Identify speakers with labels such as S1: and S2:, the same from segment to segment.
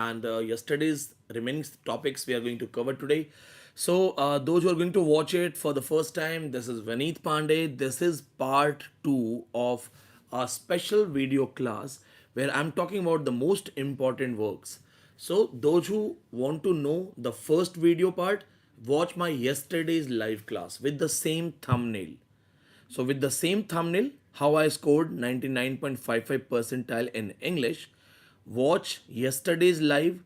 S1: and yesterday's remaining topics we are going to cover today. So, those who are going to watch it for the first time, this is Vineet Pandey. This is part two of a special video class where I'm talking about the most important works. So, those who want to know the first video part, watch my yesterday's live class with the same thumbnail. So with the same thumbnail, how I scored 99.55 percentile in English, watch yesterday's live.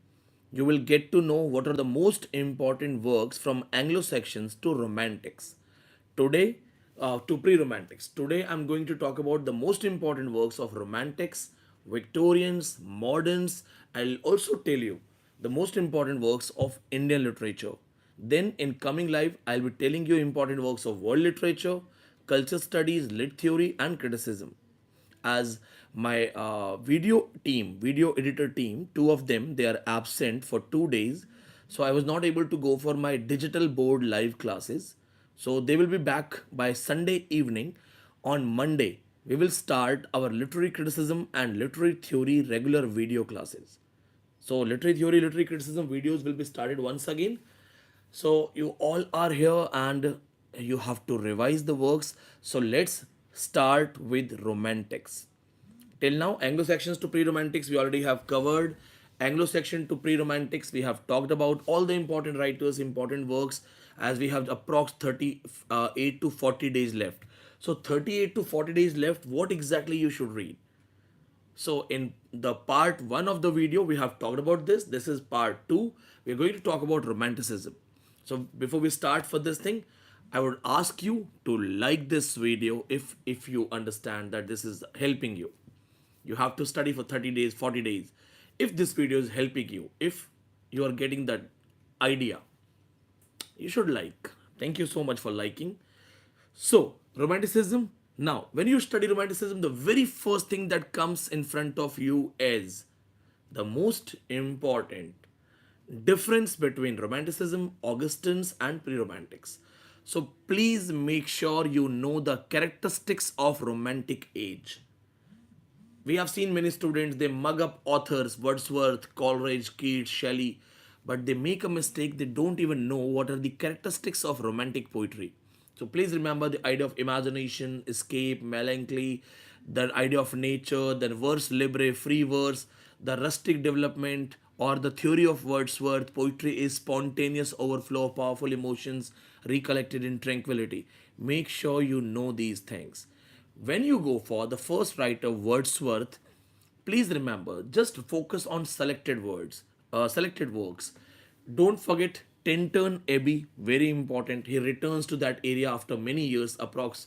S1: You will get to know what are the most important works from Anglo sections to Romantics. Today, to pre-Romantics. Today I'm going to talk about the most important works of Romantics, Victorians, Moderns. I'll also tell you the most important works of Indian literature. Then in coming live, I'll be telling you important works of world literature, culture studies, lit theory, and criticism. As my video editor team, two of them, they are absent for 2 days. So I was not able to go for my digital board live classes. So they will be back by Sunday evening. On Monday, we will start our literary criticism and literary theory regular video classes. So literary theory, literary criticism videos will be started once again. So you all are here and you have to revise the works. So let's start with Romantics. Till now, Anglo-Saxons to pre-Romantics we already have covered. Anglo-Saxon to pre-Romantics we have talked about all the important writers, important works, as we have approx 38 to 40 days left. So 38 to 40 days left, what exactly you should read? So in the part 1 of the video, we have talked about this. This is part 2. We're going to talk about Romanticism. So before we start for this thing, I would ask you to like this video if you understand that this is helping you. You have to study for 30 days, 40 days. If this video is helping you, if you are getting that idea, you should like. Thank you so much for liking. So, Romanticism. Now, when you study Romanticism, the very first thing that comes in front of you is the most important difference between Romanticism, Augustines, and pre Romantics. So, please make sure you know the characteristics of Romantic age. We have seen many students, they mug up authors, Wordsworth, Coleridge, Keats, Shelley, but they make a mistake, they don't even know what are the characteristics of romantic poetry. So please remember the idea of imagination, escape, melancholy, the idea of nature, the verse libre, free verse, the rustic development, or the theory of Wordsworth. Poetry is spontaneous overflow of powerful emotions recollected in tranquility. Make sure you know these things. When you go for the first writer, Wordsworth, please remember, just focus on selected words, selected works. Don't forget Tintern Abbey, very important. He returns to that area after many years, approx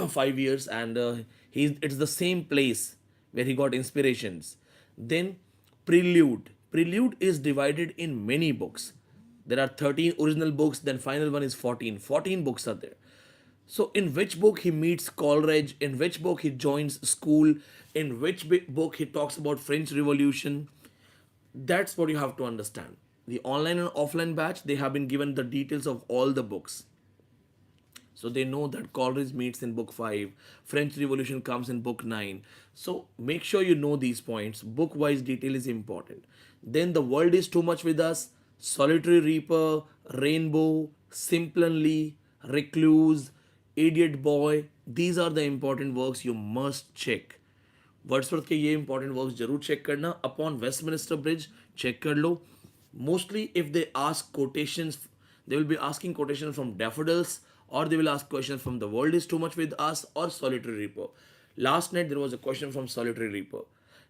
S1: 5 years, and it's the same place where he got inspirations. Then Prelude. Prelude is divided in many books. There are 13 original books, then final one is 14. 14 books are there. So, in which book he meets Coleridge, in which book he joins school, in which book he talks about French Revolution, that's what you have to understand. The online and offline batch, they have been given the details of all the books. So they know that Coleridge meets in book 5, French Revolution comes in book 9. So make sure you know these points. Book wise detail is important. Then The World is Too Much with Us, Solitary Reaper, Rainbow, Simply, Recluse, Idiot Boy. These are the important works you must check. Wordsworth के ये important works जरूर check करना. Upon Westminster bridge check कर लो. Mostly if they ask quotations, they will be asking quotation from daffodils, or they will ask questions from The World is Too Much with Us or Solitary Reaper. Last night there was a question from Solitary Reaper.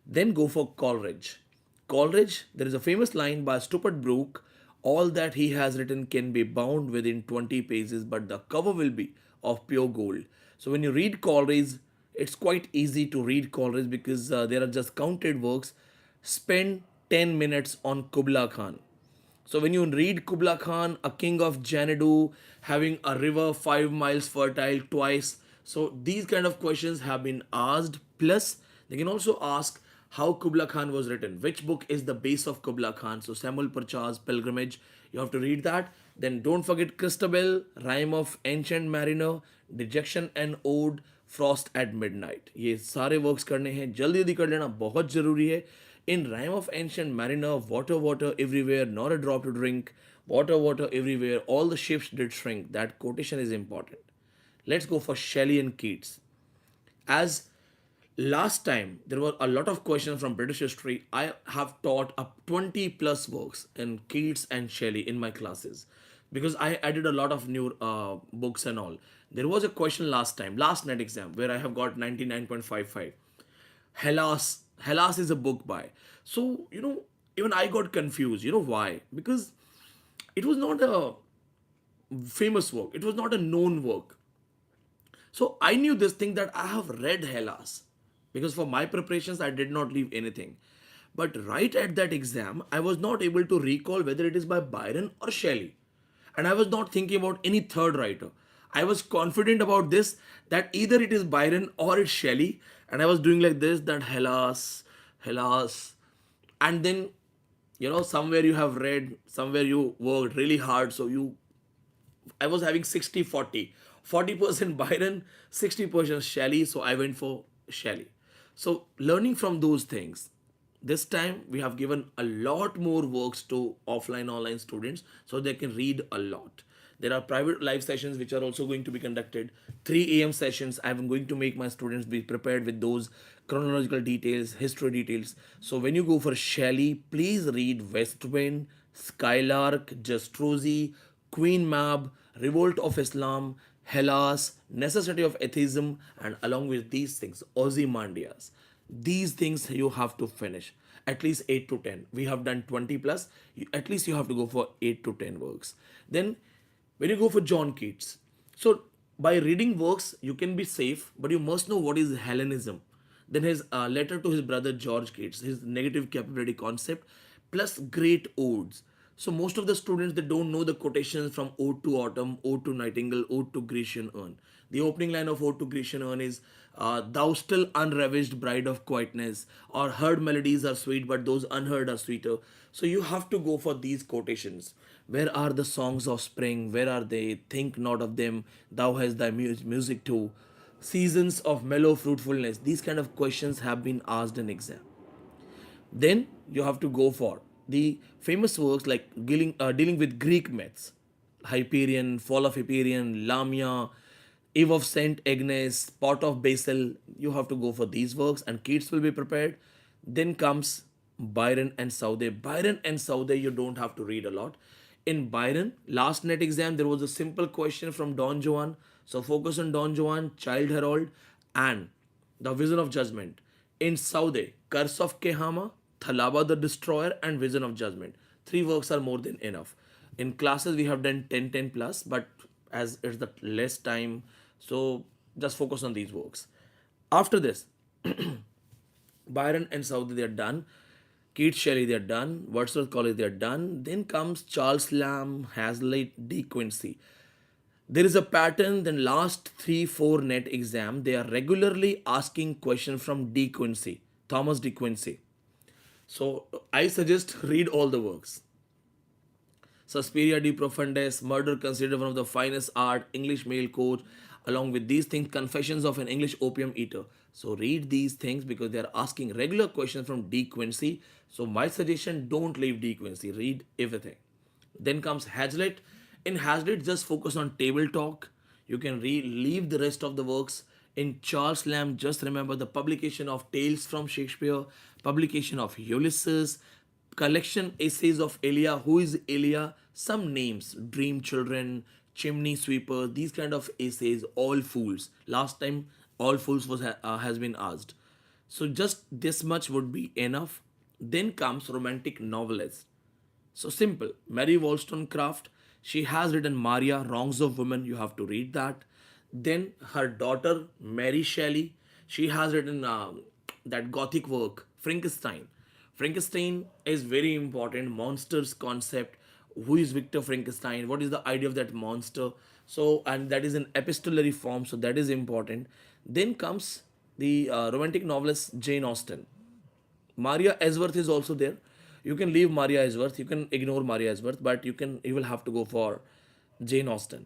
S1: Then go for Coleridge. Coleridge, there is a famous line by Stupid Brooke, all that he has written can be bound within 20 pages, but the cover will be of pure gold. So when you read Coleridge, it's quite easy to read Coleridge because there are just counted works. Spend 10 minutes on Kubla Khan. So when you read Kubla Khan, a king of Xanadu, having a river 5 miles fertile twice. So these kind of questions have been asked. Plus, they can also ask how Kubla Khan was written. Which book is the base of Kubla Khan? So Samuel Purchas, Pilgrimage. You have to read that. Then don't forget Christabel, Rhyme of Ancient Mariner, Dejection and Ode, Frost at Midnight. ये सारे works करने हैं, जल्दी जल्दी कर लेना, बहुत ज़रूरी है. In Rhyme of Ancient Mariner, water, water everywhere, not a drop to drink, water, water everywhere, all the ships did shrink. That quotation is important. Let's go for Shelley and Keats. As last time there were a lot of questions from British history, I have taught up 20 plus works in Keats and Shelley in my classes because I added a lot of new books and all. There was a question last time, last net exam, where I have got 99.55. Hellas is a book by. So, even I got confused. You know why? Because it was not a famous work, it was not a known work. So I knew this thing that I have read Hellas because for my preparations I did not leave anything. But right at that exam, I was not able to recall whether it is by Byron or Shelley. And I was not thinking about any third writer. I was confident about this that either it is Byron or it's Shelley. And I was doing like this that Hellas, Hellas. And then, somewhere you have read, somewhere you worked really hard. So I was having 60-40. 40% Byron, 60% Shelley. So I went for Shelley. So learning from those things, this time we have given a lot more works to offline online students so they can read a lot. There are private live sessions which are also going to be conducted. 3 a.m. sessions. I am going to make my students be prepared with those chronological details, history details. So when you go for Shelley, please read West Wind, Skylark, Jastrozi, Queen Mab, Revolt of Islam, Hellas, Necessity of Atheism, and along with these things, Ozymandias. These things you have to finish. At least 8 to 10. We have done 20 plus. At least you have to go for 8 to 10 works. Then, when you go for John Keats, so by reading works, you can be safe, but you must know what is Hellenism. Then his letter to his brother George Keats, his negative capability concept, plus great odes. So most of the students they don't know the quotations from Ode to Autumn, Ode to Nightingale, Ode to Grecian Urn. The opening line of Ode to Grecian Urn is "Thou still unravished bride of quietness," or "Heard melodies are sweet, but those unheard are sweeter." So you have to go for these quotations. Where are the songs of spring? Where are they? Think not of them. Thou hast thy music too. Seasons of mellow fruitfulness. These kind of questions have been asked in exam. Then you have to go for the famous works like dealing with Greek myths, Hyperion, Fall of Hyperion, Lamia, Eve of Saint Agnes, Pot of Basil. You have to go for these works, and kids will be prepared. Then comes Byron and Southey. Byron and Southey, you don't have to read a lot. In Byron, last net exam, there was a simple question from Don Juan. So focus on Don Juan, Child Herald, and the Vision of Judgment. In Southey, Curse of Kehama, Thalaba the Destroyer, and Vision of Judgment. Three works are more than enough. In classes, we have done 10, 10 plus, but as it's the less time, so just focus on these works. After this, Byron and Southey, they are done. Keats Shelley, they are done. Wordsworth College, they are done. Then comes Charles Lamb, Hazlitt, De Quincey. There is a pattern. Then last 3-4 net exam, they are regularly asking questions from De Quincey, Thomas De Quincey. So I suggest read all the works. Suspiria de Profundis, Murder considered one of the finest art, English male coach, along with these things, Confessions of an English opium eater. So read these things because they are asking regular questions from De Quincey. So my suggestion, don't leave De Quincey, read everything. Then comes Hazlitt. In Hazlitt, just focus on table talk. You can leave the rest of the works. In Charles Lamb, just remember the publication of Tales from Shakespeare, publication of Ulysses, collection essays of Elia. Who is Elia? Some names: Dream Children, Chimney Sweeper. These kind of essays. All Fools. Last time, All Fools has been asked. So just this much would be enough. Then comes romantic novelists. So simple. Mary Wollstonecraft, she has written Maria, Wrongs of Women. You have to read that. Then her daughter, Mary Shelley, she has written that gothic work, Frankenstein. Frankenstein is very important. Monsters concept. Who is Victor Frankenstein? What is the idea of that monster? So, and that is in epistolary form. So that is important. Then comes the romantic novelist Jane Austen. Maria Edgeworth is also there. You can leave Maria Edgeworth. You can ignore Maria Edgeworth, but you will have to go for Jane Austen.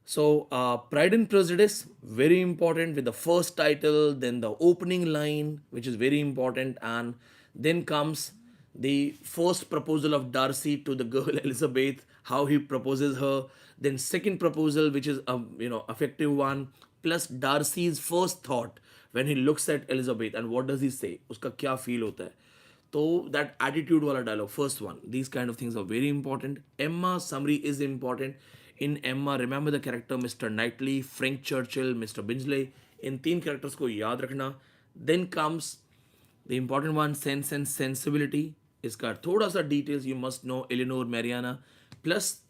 S1: So, Pride and Prejudice, very important with the first title, then the opening line, which is very important, and Then comes the first proposal of Darcy to the girl Elizabeth, how he proposes her. Then second proposal, which is a effective one, plus Darcy's first thought when he looks at Elizabeth and what does he say? उसका क्या feel होता है? तो that attitude वाला dialogue, first one, these kind of things are very important. Emma summary is important. In Emma, remember the character Mr. Knightley, Frank Churchill, Mr. Bingley. इन तीन characters को याद रखना. Then comes the important one, Sense and Sensibility. इसका थोड़ा सा details you must know. Eleanor Mariana plus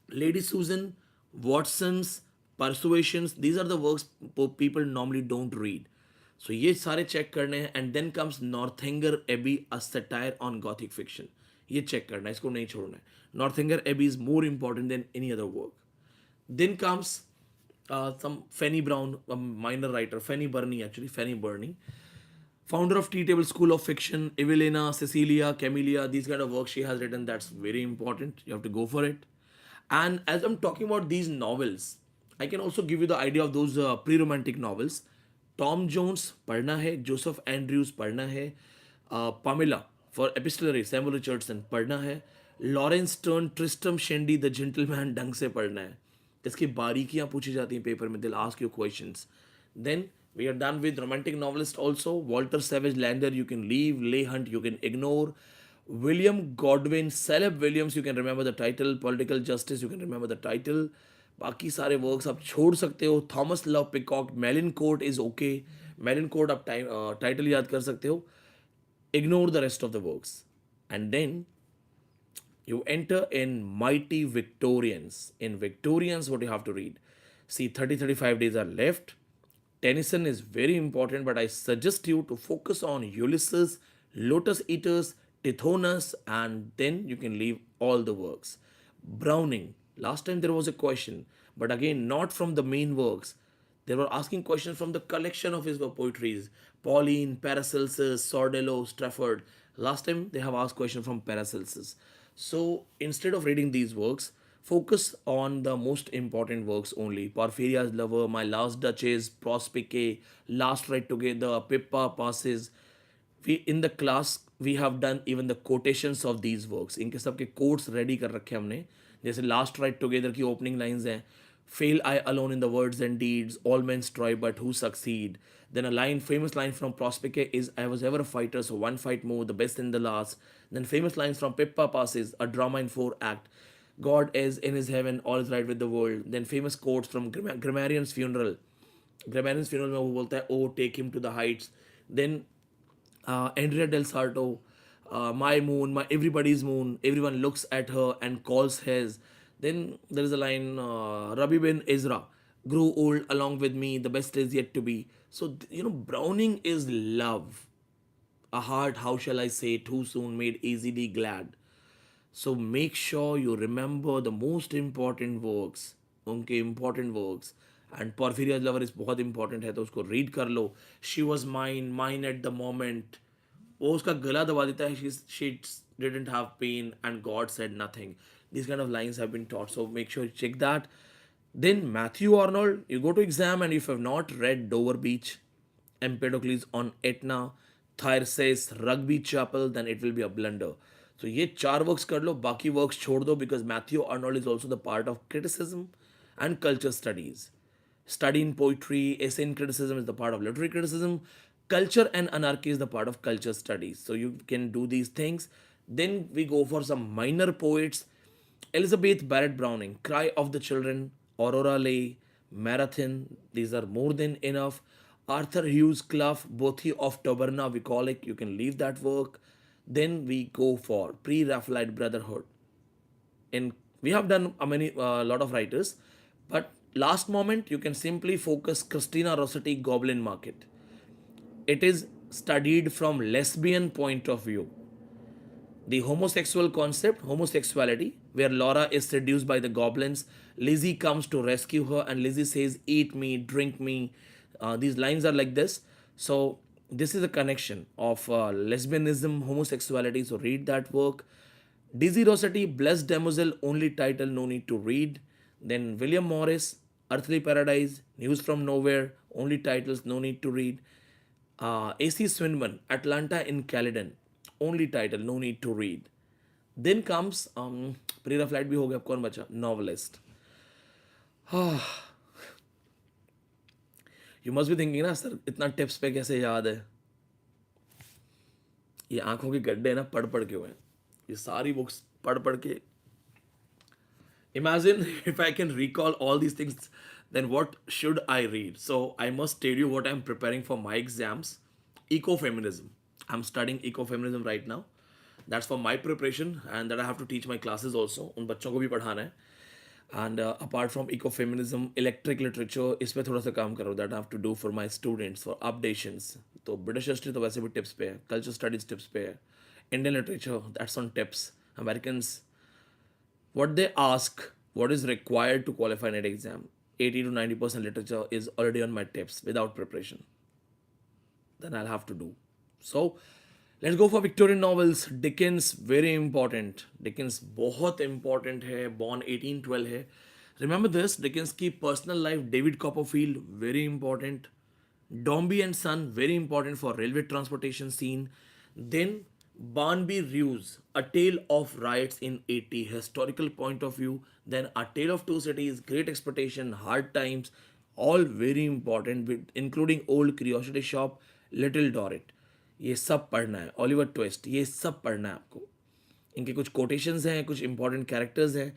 S1: Lady Susan, Watson's, Persuasions. These are the works people normally don't read. So ये सारे check करने हैं. And then comes Northanger Abbey, a satire on Gothic fiction. ये check करना है, इसको नहीं छोड़ना है. Northanger Abbey is more important than any other work. Then comes some Fanny Brown, a minor writer, Fanny Burney actually, Fanny Burney, founder of Tea Table School of Fiction, Evelina, Cecilia, Camellia, these kind of works she has written. That's very important. You have to go for it. And as I'm talking about these novels, I can also give you the idea of those pre-romantic novels. Tom Jones पढ़ना है, Joseph Andrews पढ़ना है, Pamela for epistolary, Samuel Richardson पढ़ना है, Lawrence Stern, Tristram Shandy, The Gentleman ढंग से पढ़ना है. इसकी बारीकियाँ पूछी जाती हैं पेपर में. They'll ask you questions. Then we are done with romantic novelist also. Walter Savage Landor you can leave, Leigh Hunt you can ignore. William Godwin, Caleb Williams you can remember the title. Political Justice you can remember the title. बाकी सारे works आप छोड़ सकते हो. Thomas Love Peacock, Melincourt is okay. Melincourt आप title याद कर सकते हो. Ignore the rest of the works. And then you enter in Mighty Victorians. In Victorians, what you have to read? See, 35 days are left. Tennyson is very important, but I suggest you to focus on Ulysses, Lotus Eaters, Tithonus, and then you can leave all the works. Browning. Last time there was a question, but again, not from the main works. They were asking questions from the collection of his poetries. Pauline, Paracelsus, Sordello, Strafford. Last time they have asked questions from Paracelsus. So instead of reading these works, focus on the most important works only. Porphyria's Lover, My Last Duchess, Prospice, Last Ride Together, Pippa Passes. We in the class we have done even the quotations of these works. इनके सबके quotes ready कर रखे हमने. जैसे Last Ride Together की opening lines हैं. Fail I alone in the words and deeds, all men strive but who succeed. Then a line, famous line from Prospice is I was ever a fighter, so one fight more, the best in the last. Then famous lines from Pippa Passes, a drama in 4 act. God is in his heaven, all is right with the world. Then famous quotes from Grammarian's funeral. Grammarian's funeral में वो बोलता है, oh take him to the heights. Then Andrea Del Sarto, my moon, my everybody's moon, everyone looks at her and calls his. Then there is a line, Rabi bin Ezra, grew old along with me, the best is yet to be. So, Browning is love. A heart, how shall I say, too soon made easily glad. So make sure you remember the most important works, उनके important works. And Porphyria's Lover is बहुत important है तो उसको read कर लो. She was mine, mine at the moment. वो उसका गला दबा देता है. She didn't have pain and God said nothing. These kind of lines have been taught, so make sure you check that. Then Matthew Arnold, you go to exam and if you have not read Dover Beach, Empedocles on Etna, Thyrs's Rugby Chapel, then it will be a blunder. So ये 4 works कर लो, बाकी works छोड़ दो because Matthew Arnold is also the part of criticism and culture studies. Study in poetry, essay in criticism is the part of literary criticism. Culture and anarchy is the part of culture studies. So you can do these things. Then we go for some minor poets. Elizabeth Barrett Browning, Cry of the Children, Aurora Leigh, Marathon, these are more than enough. Arthur Hughes Clough, Bothie of Taberna, we call it, you can leave that work. Then we go for pre-Raphaelite Brotherhood. And we have done a lot of writers, but last moment you can simply focus Christina Rossetti, Goblin Market. It is studied from lesbian point of view. The homosexual concept, homosexuality, where Laura is seduced by the goblins. Lizzie comes to rescue her and Lizzie says, eat me, drink me. These lines are like this. So this is a connection of lesbianism, homosexuality. So read that work. Dizzy Rossetti, Blessed Demoiselle, only title, no need to read. Then William Morris, Earthly Paradise, News from Nowhere, only titles, no need to read. A.C. Swinburne, Atlanta in Caledon. only title, no need to read. Then comes Perera flight भी हो गया, अब कौन बचा? Novelist. You must be thinking ना sir इतना tips पे कैसे याद है. ये आंखों के गड्ढे ना पढ़ पढ़ के हुए हैं, ये सारी बुक्स पढ़ पढ़ के. Imagine if I can recall all these things, then what should I read? So I must tell you what I'm preparing for my exams. Ecofeminism. I'm studying ecofeminism right now. That's for my preparation, and that I have to teach my classes also. उन बच्चों को भी पढ़ाना है. And apart from ecofeminism, electric literature, इस पे थोड़ा सा काम करो. That I have to do for my students for updations. तो British history तो वैसे भी tips पे है. Culture studies tips पे है. Indian literature, that's on tips. Americans, what they ask, what is required to qualify NET exam, 80 to 90% literature is already on my tips without preparation. Then I'll have to do. So let's go for Victorian novels. Dickens, very important. Dickens बहुत important है. Born 1812 है. Remember this, Dickens की personal life, David Copperfield, very important. Dombey and Son, very important for railway transportation scene. Then Barnaby Ruse, A Tale of Riots in 80, historical point of view. Then A Tale of Two Cities, Great Expectation, Hard Times, all very important, including Old Curiosity Shop, Little Dorrit. ये सब पढ़ना है. Oliver twist, ये सब पढ़ना है आपको. इनके कुछ कोटेशंस हैं, कुछ इंपॉर्टेंट कैरेक्टर्स हैं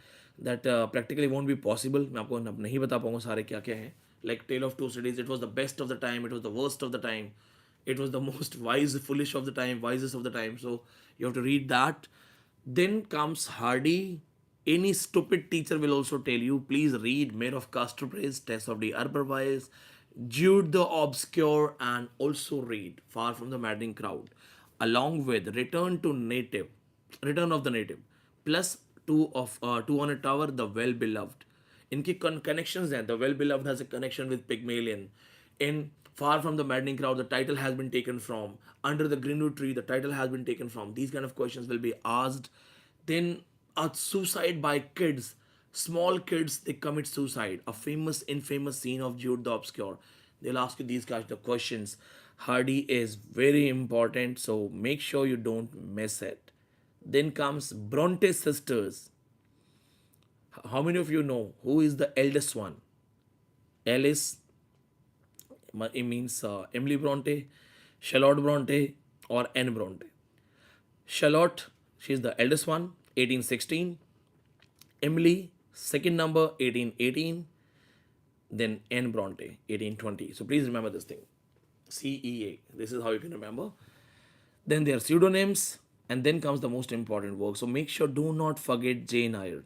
S1: that practically won't be possible. मैं आपको अब नहीं बता पाऊंगा सारे क्या क्या हैं. Like tale of two cities, it was the best of the time, it was the worst of the time, it was the most wise foolish of the time, wisest of the time. So you have to read that. Then comes Hardy. Any stupid teacher will also tell you, please read Mayor of Castropraise, Tess of the Urberwise, Jude the Obscure, and also read Far from the Maddening Crowd, along with Return of the Native, plus Two on a Tower, The Well Beloved. इनकी connections हैं. The Well Beloved has a connection with Pygmalion. In Far from the Maddening Crowd, the title has been taken from. Under the Greenwood Tree, the title has been taken from. These kind of questions will be asked. Then a suicide by kids. Small kids, they commit suicide. A famous, infamous scene of Jude the Obscure. They'll ask you these kinds of questions. Hardy is very important, so make sure you don't miss it. Then comes Bronte sisters. How many of you know who is the eldest one? Alice, it means Emily Bronte, Charlotte Bronte, or Anne Bronte. Charlotte, she is the eldest one, 1816. Emily, second number, 1818. Then Anne Bronte, 1820. So please remember this thing. CEA. This is how you can remember. Then there are pseudonyms, and then comes the most important work. So make sure, do not forget Jane Eyre.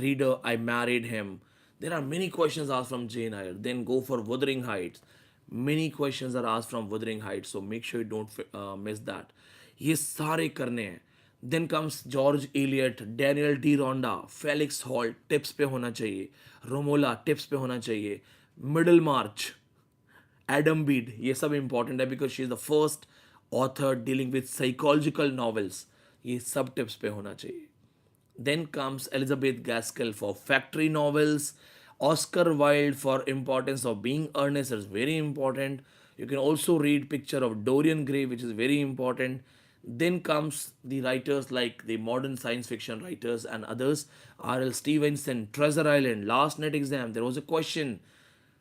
S1: Reader, I married him. There are many questions asked from Jane Eyre. Then go for Wuthering Heights. Many questions are asked from Wuthering Heights, so make sure you don't miss that. ये सारे करने हैं. Then comes George Eliot, Daniel D. Ronda, Felix Holt, tips पे होना चाहिए. Romola, tips पे होना चाहिए. Middlemarch, Adam Bede, ये सब important है because she is the first author dealing with psychological novels. ये सब tips पे होना चाहिए. Then comes Elizabeth Gaskell for factory novels. Oscar Wilde for importance of being earnest is very important. You can also read Picture of Dorian Gray, which is very important. Then comes the writers like the modern science fiction writers and others. R.L. Stevenson, Treasure Island, Last Night Exam. There was a question.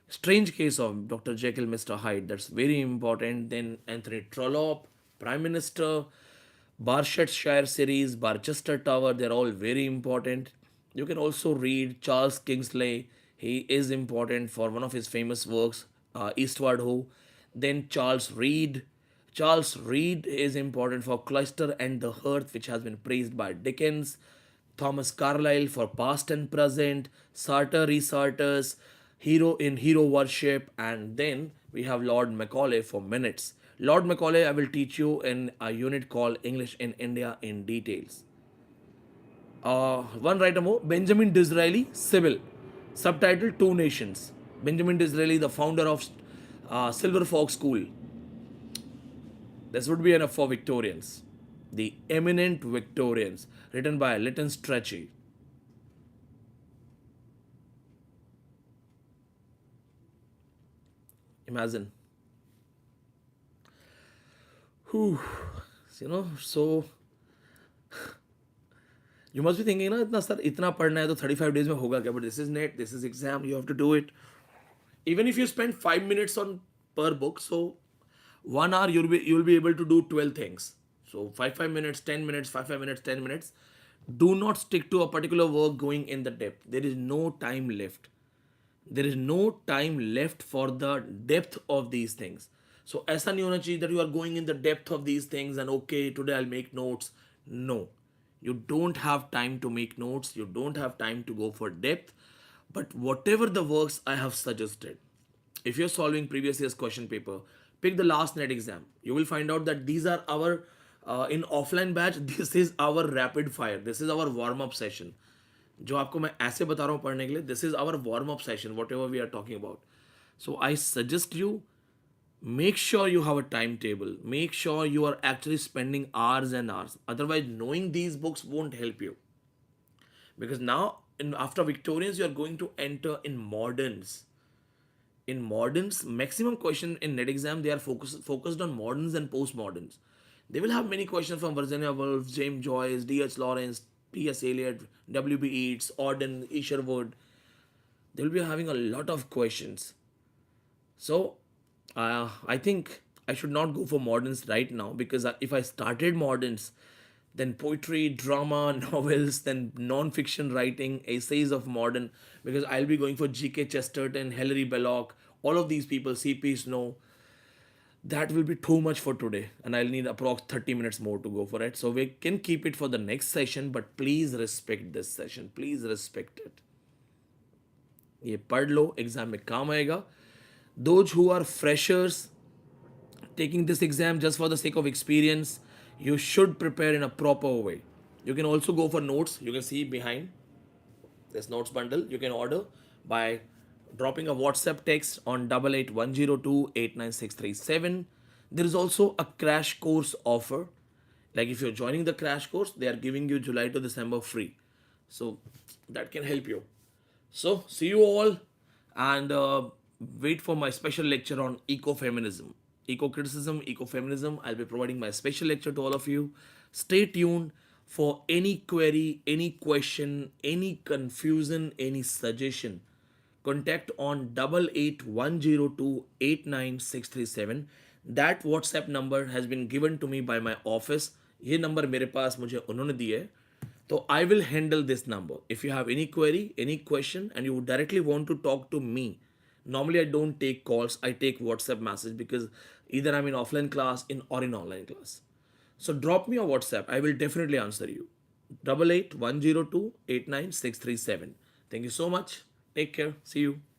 S1: Strange Case of Dr. Jekyll, Mr. Hyde. That's very important. Then Anthony Trollope, Prime Minister. Barsetshire series, Barchester Tower, they're all very important. You can also read Charles Kingsley. He is important for one of his famous works, Eastward Ho. Then Charles Reade. Charles Reade is important for Cloister and the Hearth, which has been praised by Dickens. Thomas Carlyle for Past and Present. Sartor Resartus, Hero in Hero Worship. And then we have Lord Macaulay for Minutes. Lord Macaulay, I will teach you in a unit called English in India in details. One writer more, Benjamin Disraeli, Civil. Subtitle, Two Nations. Benjamin Disraeli, the founder of Silver Fox School. This would be enough for Victorians. The Eminent Victorians, written by Lytton Strachey. Imagine. So you must be thinking ना इतना sir इतना पढ़ना है तो 35 days में होगा क्या, but this is net, this is exam, you have to do it. Even if you spend 5 minutes on per book, so 1 hour you'll be able to do 12 things. So 5 minutes, 10 minutes, 5 minutes, 10 minutes. Do not stick to a particular work going in the depth. There is no time left. There is no time left for the depth of these things. So ऐसा नहीं होना चाहिए that you are going in the depth of these things and okay today I'll make notes. No, you don't have time to make notes. You don't have time to go for depth. But whatever the works I have suggested, if you're solving previous year's question paper, pick the last net exam. You will find out that these are our in offline batch. This is our rapid fire. This is our warm up session. जो आपको मैं ऐसे बता रहा हूँ पढ़ने के लिए, this is our warm up session whatever we are talking about. So I suggest you, make sure you have a timetable, make sure you are actually spending hours and hours. Otherwise knowing these books won't help you, because now after Victorians you are going to enter in moderns. In moderns, maximum question in net exam they are focused on moderns and postmoderns. They will have many questions from Virginia Woolf, James Joyce, D.H. Lawrence, P.S. Eliot, W.B. Yeats, Auden, Isherwood. They will be having a lot of questions. So I think I should not go for moderns right now, because if I started moderns, then poetry, drama, novels, then non-fiction writing, essays of modern, because I'll be going for G.K. Chesterton, Hilary Belloc, all of these people, C.P. Snow. That will be too much for today, and I'll need approx 30 minutes more to go for it. So we can keep it for the next session, but please respect this session. Please respect it. ये पढ़ लो, exam में काम आएगा. Those who are freshers taking this exam just for the sake of experience, you should prepare in a proper way. You can also go for notes. You can see behind this notes bundle. You can order by dropping a WhatsApp text on 8810289637. There is also a crash course offer. Like if you're joining the crash course, they are giving you July to December free. So that can help you. So see you all, and wait for my special lecture on ecofeminism, eco-criticism, ecofeminism. I'll be providing my special lecture to all of you. Stay tuned for any query, any question, any confusion, any suggestion. Contact on 8810289637. That WhatsApp number has been given to me by my office. ये number मेरे पास मुझे उन्होंने दिए है. So I will handle this number. If you have any query, any question, and you directly want to talk to me, normally I don't take calls. I take WhatsApp message, because either I'm in offline class or in online class. So drop me a WhatsApp. I will definitely answer you. 8810289637. Thank you so much. Take care. See you.